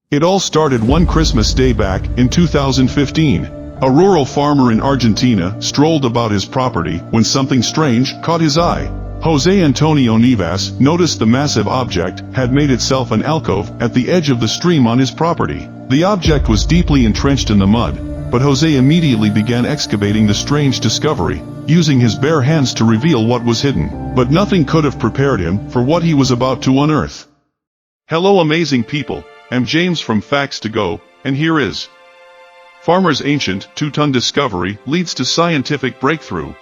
It all started one Christmas day back in 2015. A rural farmer in Argentina strolled about his property when something strange caught his eye. Jose Antonio Nivas noticed the massive object had made itself an alcove at the edge of the stream on his property. The object was deeply entrenched in the mud, but Jose immediately began excavating the strange discovery, using his bare hands to reveal what was hidden. But nothing could have prepared him for what he was about to unearth. Hello amazing people, I'm James from Facts to Go, and here is Farmer's ancient 2-ton discovery leads to scientific breakthrough.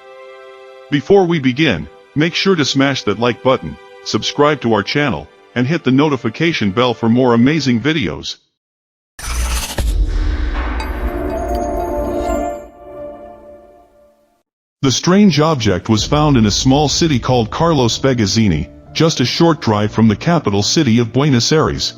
Before we begin, make sure to smash that like button, subscribe to our channel, and hit the notification bell for more amazing videos. The strange object was found in a small city called Carlos Begazzini, just a short drive from the capital city of Buenos Aires.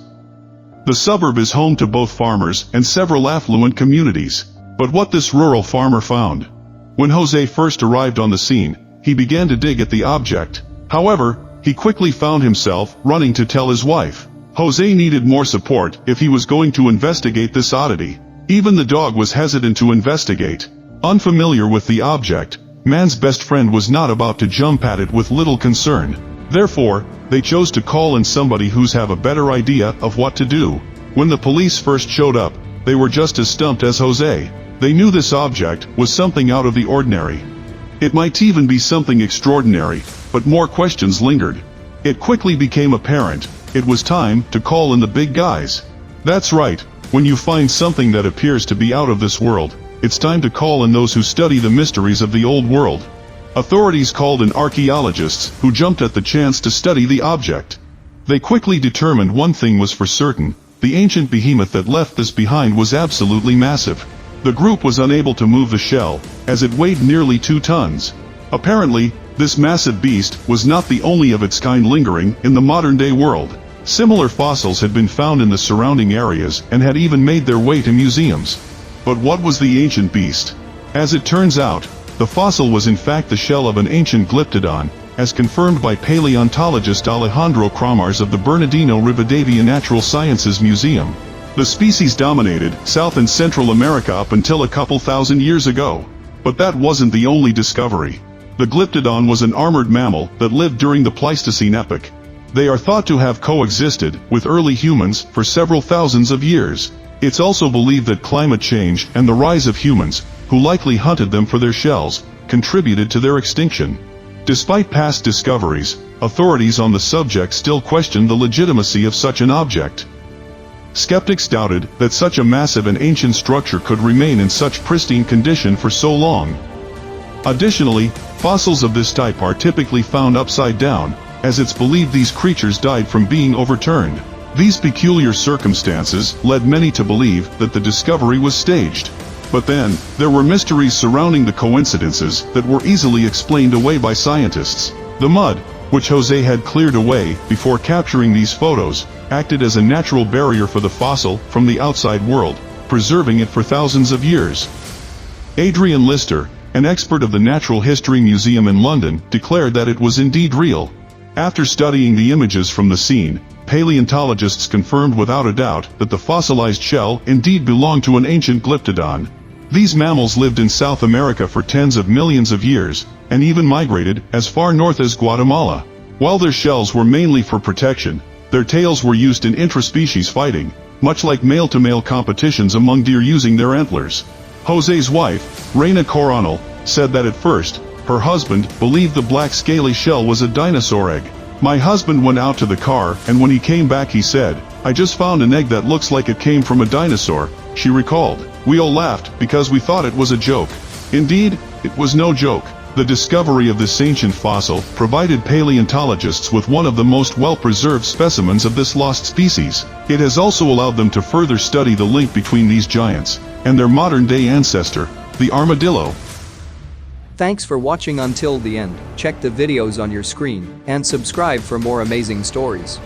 The suburb is home to both farmers and several affluent communities. But what this rural farmer found? When Jose first arrived on the scene, he began to dig at the object. However, he quickly found himself running to tell his wife. Jose needed more support if he was going to investigate this oddity. Even the dog was hesitant to investigate. Unfamiliar with the object, man's best friend was not about to jump at it with little concern. Therefore, they chose to call in somebody who's have a better idea of what to do. When the police first showed up, they were just as stumped as Jose. They knew this object was something out of the ordinary. It might even be something extraordinary, but more questions lingered. It quickly became apparent, it was time to call in the big guys. That's right, when you find something that appears to be out of this world, it's time to call in those who study the mysteries of the old world. Authorities called in archaeologists who jumped at the chance to study the object. They quickly determined one thing was for certain: the ancient behemoth that left this behind was absolutely massive. The group was unable to move the shell, as it weighed nearly 2 tons. Apparently, this massive beast was not the only of its kind lingering in the modern-day world. Similar fossils had been found in the surrounding areas and had even made their way to museums. But what was the ancient beast? As it turns out, the fossil was in fact the shell of an ancient glyptodon, as confirmed by paleontologist Alejandro Kramars of the Bernardino Rivadavia Natural Sciences Museum. The species dominated South and Central America up until a couple thousand years ago. But that wasn't the only discovery. The glyptodon was an armored mammal that lived during the Pleistocene epoch. They are thought to have coexisted with early humans for several thousands of years. It's also believed that climate change and the rise of humans, who likely hunted them for their shells, contributed to their extinction. Despite past discoveries, authorities on the subject still question the legitimacy of such an object. Skeptics doubted that such a massive and ancient structure could remain in such pristine condition for so long. Additionally, fossils of this type are typically found upside down, as it's believed these creatures died from being overturned. These peculiar circumstances led many to believe that the discovery was staged. But then, there were mysteries surrounding the coincidences that were easily explained away by scientists. The mud, which Jose had cleared away before capturing these photos, acted as a natural barrier for the fossil from the outside world, preserving it for thousands of years. Adrian Lister, an expert of the Natural History Museum in London, declared that it was indeed real. After studying the images from the scene, paleontologists confirmed without a doubt that the fossilized shell indeed belonged to an ancient glyptodon. These mammals lived in South America for tens of millions of years, and even migrated as far north as Guatemala. While their shells were mainly for protection, their tails were used in intraspecies fighting, much like male-to-male competitions among deer using their antlers. Jose's wife, Reina Coronel, said that at first, her husband believed the black scaly shell was a dinosaur egg. "My husband went out to the car and when he came back he said, 'I just found an egg that looks like it came from a dinosaur,'" she recalled. "We all laughed because we thought it was a joke." Indeed, it was no joke. The discovery of this ancient fossil provided paleontologists with one of the most well-preserved specimens of this lost species. It has also allowed them to further study the link between these giants and their modern-day ancestor, the armadillo. Thanks for watching until the end. Check the videos on your screen and subscribe for more amazing stories.